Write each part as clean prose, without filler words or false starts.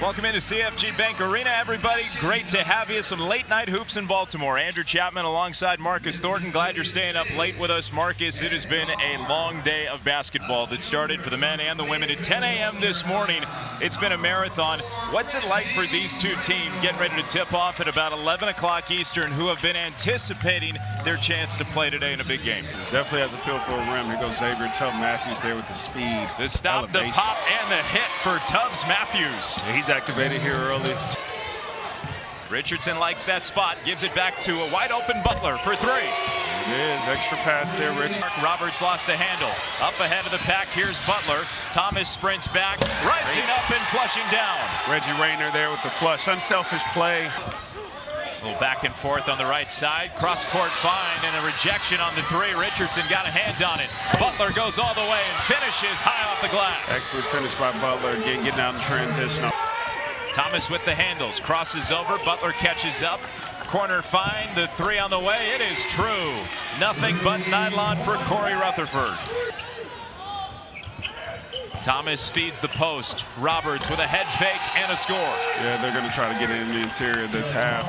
Welcome into CFG Bank Arena, everybody. Great to have you. Some late night hoops in Baltimore. Andrew Chapman alongside Marcus Thornton. Glad you're staying up late with us, Marcus. It has been a long day of basketball that started for the men and the women at 10 a.m. this morning. It's been a marathon. What's it like for these two teams getting ready to tip off at about 11 o'clock Eastern, who have been anticipating their chance to play today in a big game? Definitely has a feel for a rim. Here goes Xavier Matthews there with the speed. The stop, elevation. The pop, and the hit for Tubbs Matthews. Yeah, he's activated here early. Richardson likes that spot, gives it back to a wide open Butler for three. It is, extra pass there, Richardson. Roberts lost the handle. Up ahead of the pack, here's Butler. Thomas sprints back, rising up and flushing down. Reggie Rayner there with the flush. Unselfish play. A little back and forth on the right side. Cross-court find and a rejection on the three. Richardson got a hand on it. Butler goes all the way and finishes high off the glass. Excellent finish by Butler. Again, getting out in transition. Thomas with the handles. Crosses over. Butler catches up. Corner find. The three on the way. It is true. Nothing but nylon for Corey Rutherford. Thomas feeds the post. Roberts with a head fake and a score. Yeah, they're going to try to get it in the interior this half.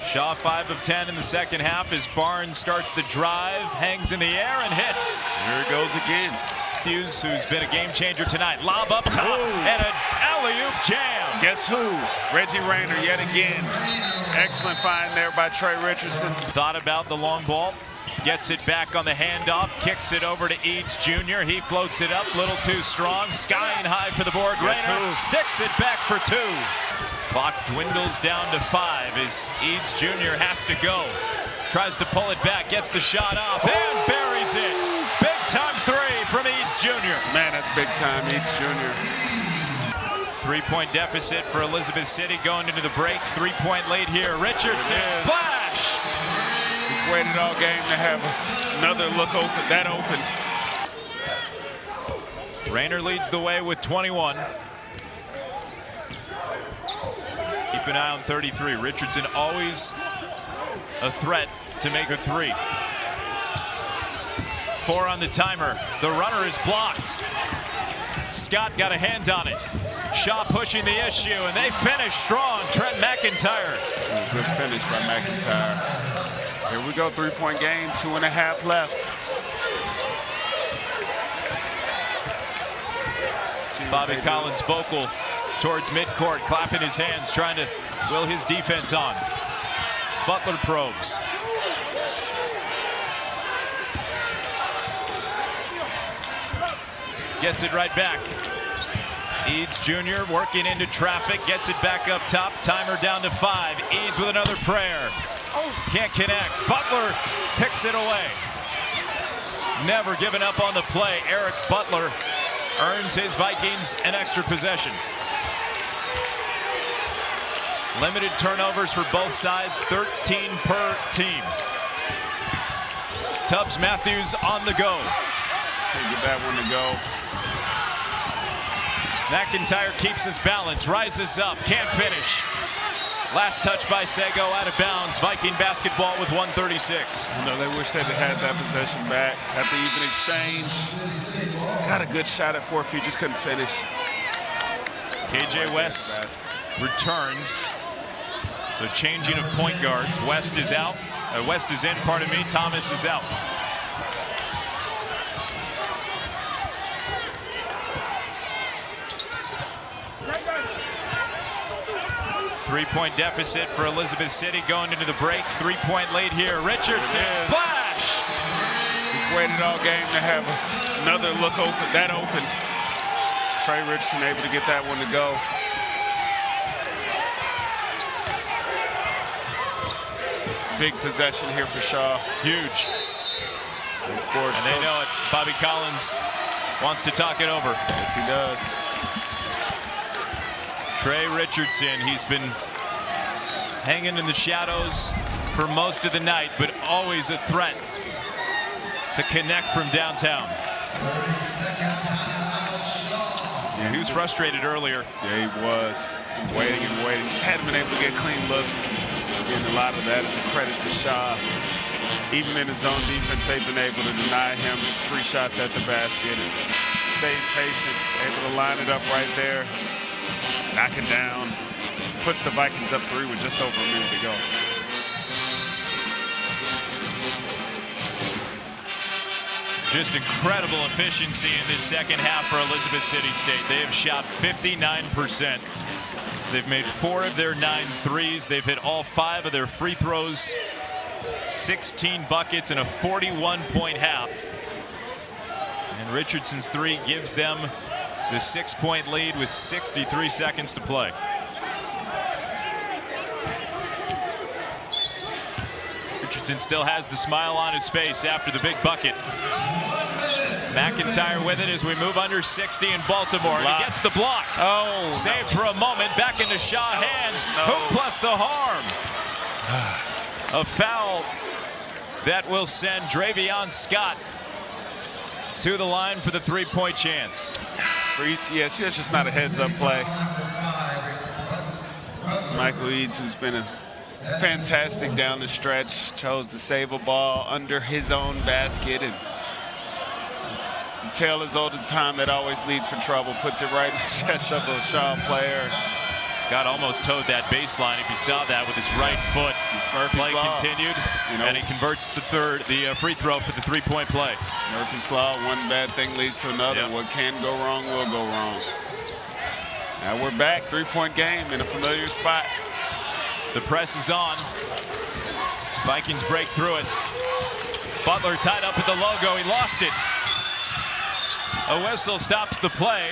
Shaw 5 of 10 in the second half as Barnes starts the drive, hangs in the air and hits. Here it goes again. Hughes, who's been a game changer tonight. Lob up top and an alley-oop jam. Guess who? Reggie Rayner yet again. Excellent find there by Trey Richardson. Thought about the long ball. Gets it back on the handoff, kicks it over to Eads Jr. He floats it up, little too strong, skying high for the board. Rayner sticks it back for two. Clock dwindles down to 5 as Eads Jr. has to go. Tries to pull it back, gets the shot off, and buries it. Big time three from Eads Jr. Man, that's big time, Eads Jr. 3-point deficit for Elizabeth City going into the break. 3-point lead here. Richardson, splash! He's waited all game to have another look open, that open. Rayner leads the way with 21. Keep an eye on 33. Richardson always a threat to make a three. 4 on the timer. The runner is blocked. Scott got a hand on it. Shaw pushing the issue, and they finish strong. Trent McIntyre. Good finish by McIntyre. Here we go, 3-point game, 2.5 left. Bobby Collins vocal towards midcourt, clapping his hands, trying to will his defense on. Butler probes. Gets it right back. Eads Jr. working into traffic, gets it back up top. Timer down to 5. Eads with another prayer. Can't connect. Butler picks it away. Never giving up on the play. Eric Butler earns his Vikings an extra possession. Limited turnovers for both sides, 13 per team. Tubbs Matthews on the go. Can't get that one to go. McIntyre keeps his balance, rises up, can't finish. Last touch by Sego, out of bounds. Viking basketball with 1:36. You know, they wish they'd had that possession back at the even exchange. Got a good shot at 4 feet, just couldn't finish. KJ West returns. So changing of point guards. West is out. West is in, pardon me. Thomas is out. Three-point deficit for Elizabeth City going into the break. 3-point lead here. Richardson, splash! He's waited all game to have another look open, that open. Trey Richardson able to get that one to go. Big possession here for Shaw. Huge. Of course. And they know it. Bobby Collins wants to talk it over. Yes, he does. Trey Richardson, he's been hanging in the shadows for most of the night, but always a threat to connect from downtown. Yeah, he was frustrated earlier. Yeah, he was. Waiting and waiting. Just hadn't been able to get clean looks. And a lot of that is a credit to Shaw. Even in his zone defense, they've been able to deny him 3 shots at the basket. And stays patient, able to line it up right there. knock it down, puts the Vikings up 3 with just over a minute to go. Just incredible efficiency in this second half for Elizabeth City State. They have shot 59%. They've made 4 of their 9 threes. They've hit all 5 of their free throws. 16 buckets in a 41-point half. And Richardson's 3 gives them the 6-point lead with 63 seconds to play. Richardson still has the smile on his face after the big bucket. McIntyre with it as we move under 60 in Baltimore. And he gets the block. Oh, saved for a moment. Back into Shaw hands. Hoop plus the harm. A foul that will send Dravion Scott to the line for the 3-point chance. For ECSU, it's just not a heads-up play. Michael Eads, who's been a fantastic down the stretch, chose to save a ball under his own basket, and the tale is old at the time that always leads for trouble. Puts it right in the chest of a Shaw player. Scott almost towed that baseline, if you saw that, with his right foot. Play continued, and he converts the free throw for the 3-point play. Murphy's Law, one bad thing leads to another. Yep. What can go wrong will go wrong. Now we're back, 3-point game in a familiar spot. The press is on. Vikings break through it. Butler tied up with the logo. He lost it. A whistle stops the play.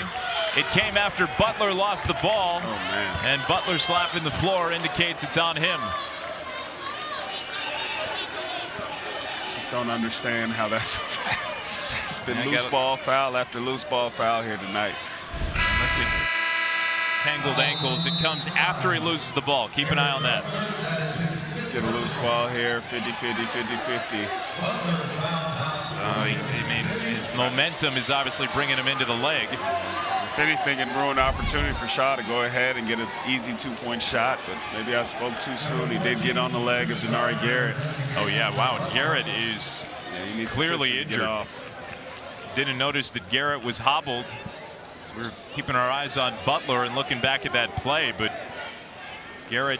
It came after Butler lost the ball. Oh, man. And Butler slapping the floor indicates it's on him. Just don't understand how that's a foul. It's been loose ball foul after loose ball foul here tonight. Unless it tangled ankles, it comes after he loses the ball. Keep an eye on that. Get a loose ball here, 50-50, 50-50. So, I mean, his momentum is obviously bringing him into the leg. If anything, it ruined opportunity for Shaw to go ahead and get an easy 2-point shot, but maybe I spoke too soon. He did get on the leg of Denari Garrett. Oh, yeah, wow. Garrett is clearly injured. Didn't notice that Garrett was hobbled. So we're keeping our eyes on Butler and looking back at that play, but Garrett,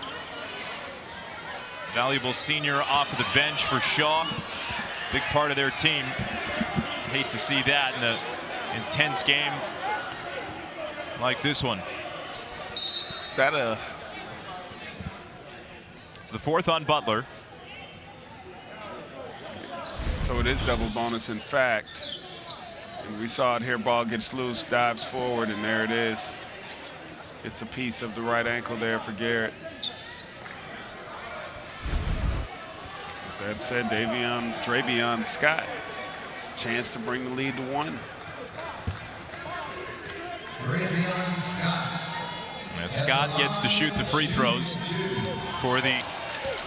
valuable senior, off of the bench for Shaw. Big part of their team. Hate to see that in an intense game like this one. Is that it's the 4th on Butler. So it is double bonus, in fact. And we saw it here. Ball gets loose, dives forward, and there it is. It's a piece of the right ankle there for Garrett. With that said, Dravion Scott, chance to bring the lead to 1. Now Scott gets to shoot the free throws for the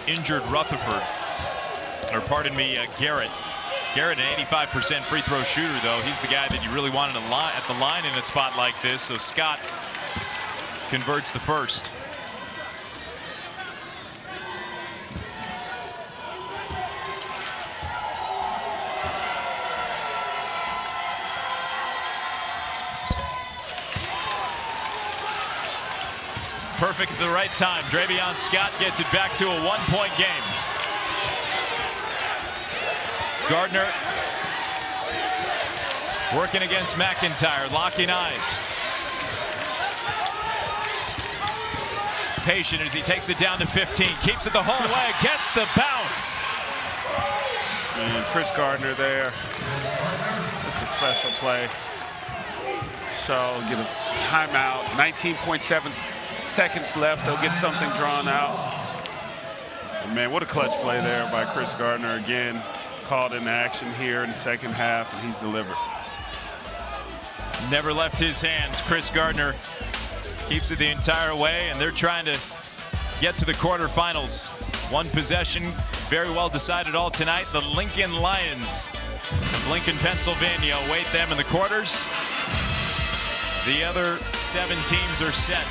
injured Rutherford, or pardon me, Garrett. Garrett, an 85% free throw shooter, though. He's the guy that you really wanted at the line in a spot like this. So Scott converts the first. Perfect at the right time. Dravion Scott gets it back to a 1-point game. Gardner working against McIntyre, locking eyes. Patient as he takes it down to 15, keeps it the whole way, gets the bounce. And Chris Gardner there, just a special play. So get a timeout, 19.7 seconds left. They'll get something drawn out. And man, what a clutch play there by Chris Gardner. Again, called into action here in the second half, and he's delivered. Never left his hands. Chris Gardner keeps it the entire way, and they're trying to get to the quarterfinals. One possession, very well decided all tonight. The Lincoln Lions of Lincoln, Pennsylvania await them in the quarters. The other 7 teams are set.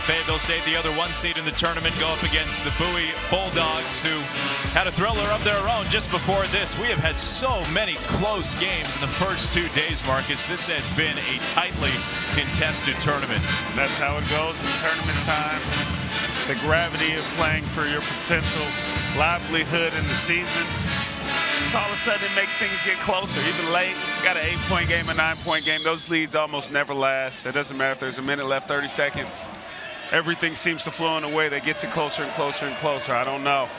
Fayetteville State, the other 1 seed in the tournament, go up against the Bowie Bulldogs, who had a thriller of their own just before this. We have had so many close games in the first 2 days, Marcus. This has been a tightly contested tournament. That's how it goes in tournament time. The gravity of playing for your potential livelihood in the season. So all of a sudden it makes things get closer, even late. Got an 8-point game, a 9-point game. Those leads almost never last. It doesn't matter if there's a minute left, 30 seconds. Everything seems to flow in a way that gets it closer and closer and closer. I don't know.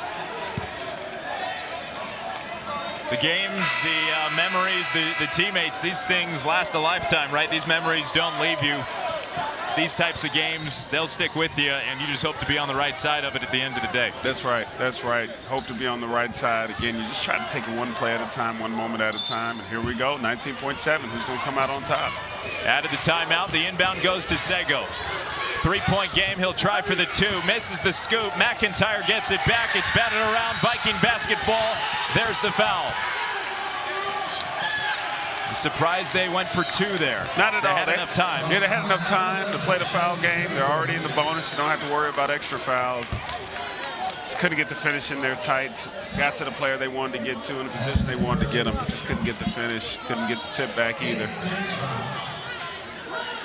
The games, the memories, the teammates, these things last a lifetime, right? These memories don't leave you. These types of games, they'll stick with you, and you just hope to be on the right side of it at the end of the day. That's right. That's right. Hope to be on the right side. Again, you just try to take it one play at a time, one moment at a time. And here we go, 19.7. Who's going to come out on top? Out of the timeout, the inbound goes to Sego. 3-point game, he'll try for the 2, misses the scoop. McIntyre gets it back, it's batted around, Viking basketball. There's the foul. Surprised they went for 2 there. Not at all. They had enough time. Yeah, they had enough time to play the foul game. They're already in the bonus. You don't have to worry about extra fouls. Just couldn't get the finish in their tights. Got to the player they wanted to get to in the position they wanted to get him, but just couldn't get the finish. Couldn't get the tip back either.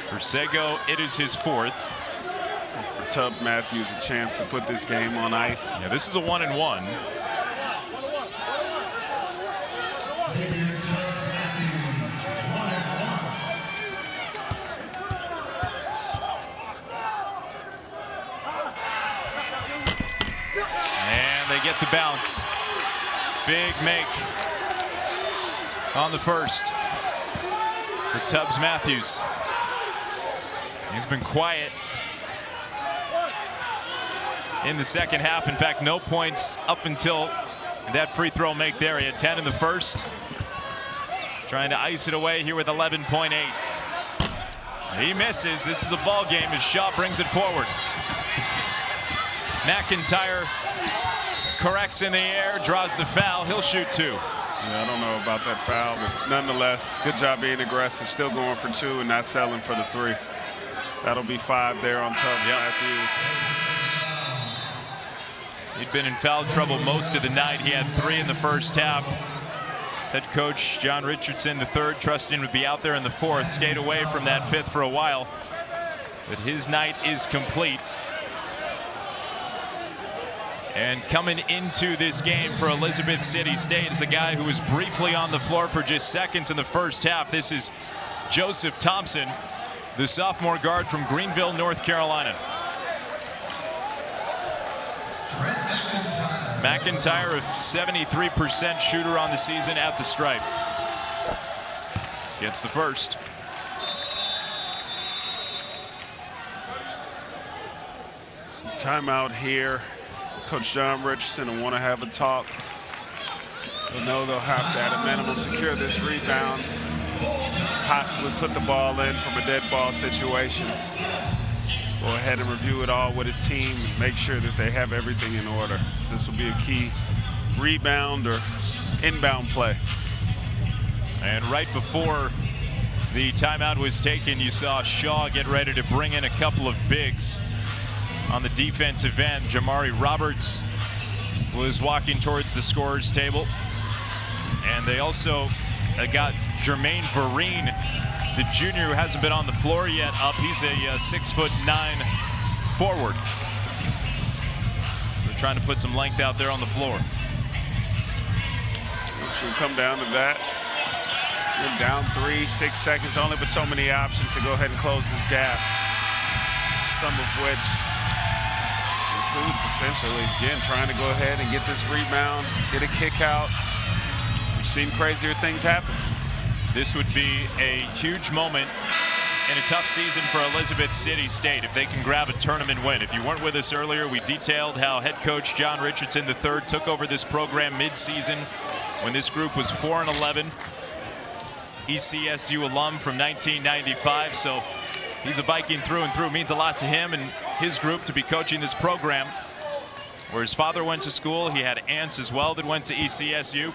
For Sego, it is his 4th. For Tub Matthews, a chance to put this game on ice. Yeah, this is a 1-and-1. They get the bounce. Big make on the first for Tubbs Matthews. He's been quiet in the second half. In fact, no points up until that free throw make there. He had 10 in the first. Trying to ice it away here with 11.8. He misses. This is a ball game as Shaw brings it forward. McIntyre corrects in the air, draws the foul. He'll shoot 2. Yeah, I don't know about that foul, but nonetheless, good job being aggressive. Still going for 2 and not settling for the 3. That'll be 5 there on Tubbs Matthews. He'd been in foul trouble most of the night. He had 3 in the first half. Head coach John Richardson, the 3rd, trusted him to be out there in the 4th. Stayed away from that 5th for a while, but his night is complete. And coming into this game for Elizabeth City State is a guy who was briefly on the floor for just seconds in the first half. This is Joseph Thompson, the sophomore guard from Greenville, North Carolina. McIntyre, a 73% shooter on the season at the stripe. Gets the first. Timeout here. Coach John Richardson will want to have a talk. They'll know they'll have to, at a minimum, secure this rebound. Possibly put the ball in from a dead ball situation. Go ahead and review it all with his team and make sure that they have everything in order. This will be a key rebound or inbound play. And right before the timeout was taken, you saw Shaw get ready to bring in a couple of bigs. On the defensive end, Jamari Roberts was walking towards the scorer's table. And they also got Jermaine Vereen, the junior who hasn't been on the floor yet, up. He's a 6'9" forward. They're trying to put some length out there on the floor. It's going to come down to that. You're down 3, 6 seconds only, but so many options to go ahead and close this gap. Some of which potentially, again, trying to go ahead and get this rebound, get a kick out. We've seen crazier things happen. This would be a huge moment in a tough season for Elizabeth City State if they can grab a tournament win. If you weren't with us earlier, we detailed how head coach John Richardson III took over this program mid-season when this group was 4-11. ECSU alum from 1995, so he's a Viking through and through. It means a lot to him and his group to be coaching this program. Where his father went to school, he had aunts as well that went to ECSU.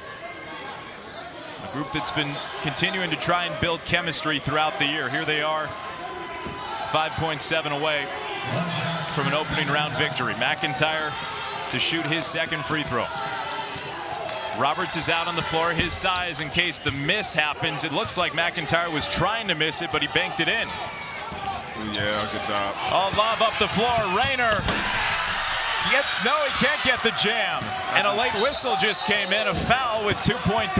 A group that's been continuing to try and build chemistry throughout the year. Here they are, 5.7 away from an opening round victory. McIntyre to shoot his 2nd free throw. Roberts is out on the floor, his size in case the miss happens. It looks like McIntyre was trying to miss it, but he banked it in. Yeah, good job. Oh, lob up the floor. Rayner gets, no, he can't get the jam. And a late whistle just came in, a foul with 2.3.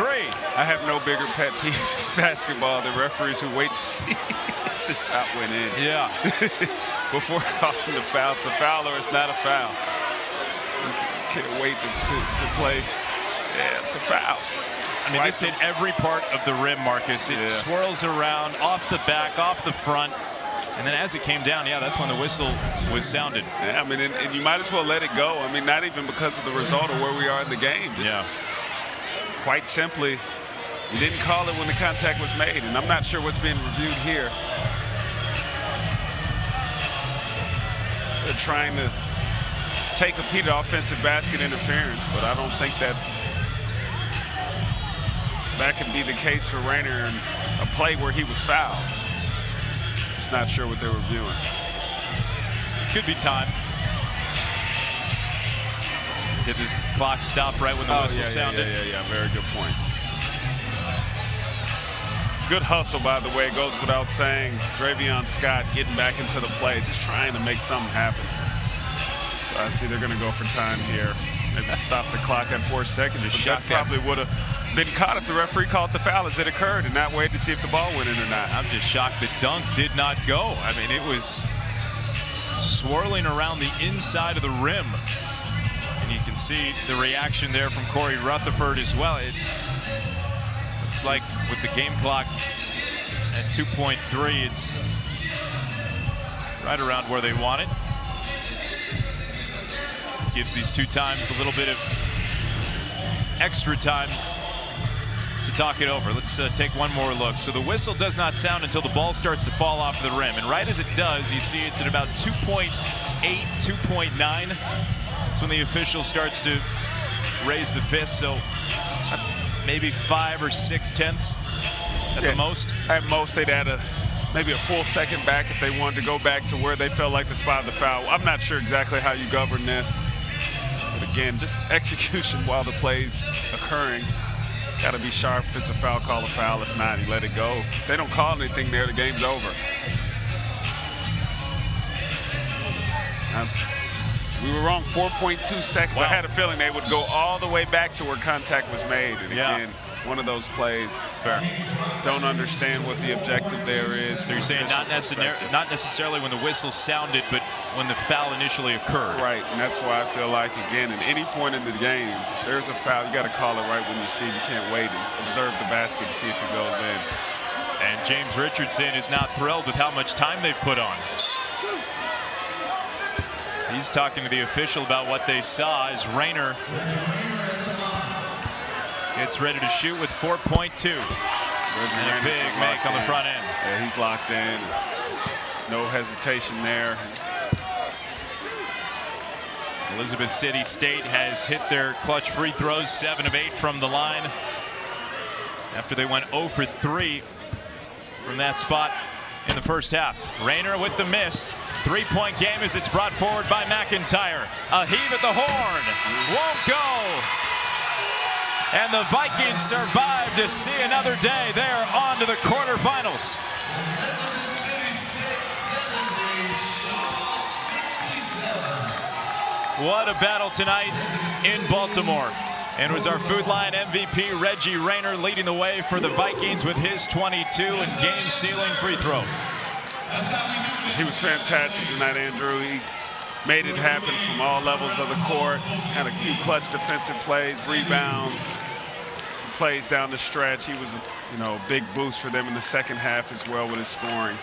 I have no bigger pet peeve in basketball than referees who wait to see if the shot went in. Yeah. Before calling the foul. It's a foul or it's not a foul. You can't wait to play. Yeah, it's a foul. I mean, this hit every part of the rim, Marcus. It swirls around, off the back, off the front. And then as it came down, yeah, that's when the whistle was sounded. Yeah, I mean, and you might as well let it go. I mean, not even because of the result or where we are in the game. Just quite simply, you didn't call it when the contact was made. And I'm not sure what's being reviewed here. They're trying to take a peek at offensive basket interference, but I don't think that can be the case for Rayner in a play where he was fouled. Not sure what they were viewing. Could be time. Did the clock stop right when the whistle sounded? Yeah, very good point. Good hustle, by the way, goes without saying. Dravion Scott getting back into the play, just trying to make something happen. So I see they're going to go for time here. Maybe stop the clock at 4 seconds. That probably would have been caught if the referee called the foul as it occurred and not waited to see if the ball went in or not. I'm just shocked the dunk did not go. I mean, it was swirling around the inside of the rim. And you can see the reaction there from Corey Rutherford as well. It looks like with the game clock at 2.3, it's right around where they want it. Gives these two times a little bit of extra time to talk it over. Let's take one more look. So the whistle does not sound until the ball starts to fall off the rim. And right as it does, you see it's at about 2.8, 2.9. That's when the official starts to raise the fist. So maybe 5 or 6 tenths at the most. At most, they'd add maybe a full second back if they wanted to go back to where they felt like the spot of the foul. I'm not sure exactly how you govern this. But again, just execution while the play's occurring. Got to be sharp. If it's a foul, call a foul. If not, you let it go. If they don't call anything there, the game's over. We were wrong 4.2 seconds. Wow. I had a feeling they would go all the way back to where contact was made. And again, it's one of those plays. Fair. Don't understand what the objective there is. So you're saying not necessarily when the whistle sounded, but when the foul initially occurred. Right, and that's why I feel like, again, at any point in the game, if there's a foul, you got to call it right when you see it. You can't wait and observe the basket and see if it goes in. And James Richardson is not thrilled with how much time they've put on. He's talking to the official about what they saw as Rayner gets ready to shoot with 4.2. And a big make on the front end. Yeah, he's locked in. No hesitation there. Elizabeth City State has hit their clutch free throws, 7 of 8 from the line, after they went 0 for 3 from that spot in the first half. Rayner with the miss. 3-point game as it's brought forward by McIntyre. A heave at the horn. Won't go. And the Vikings survive to see another day. They're on to the quarterfinals. What a battle tonight in Baltimore. And it was our Food Line MVP, Reggie Rayner, leading the way for the Vikings with his 22 and game-sealing free throw. He was fantastic tonight, Andrew. He made it happen from all levels of the court. Had a few clutch defensive plays, rebounds, some plays down the stretch. He was a big boost for them in the second half as well with his scoring.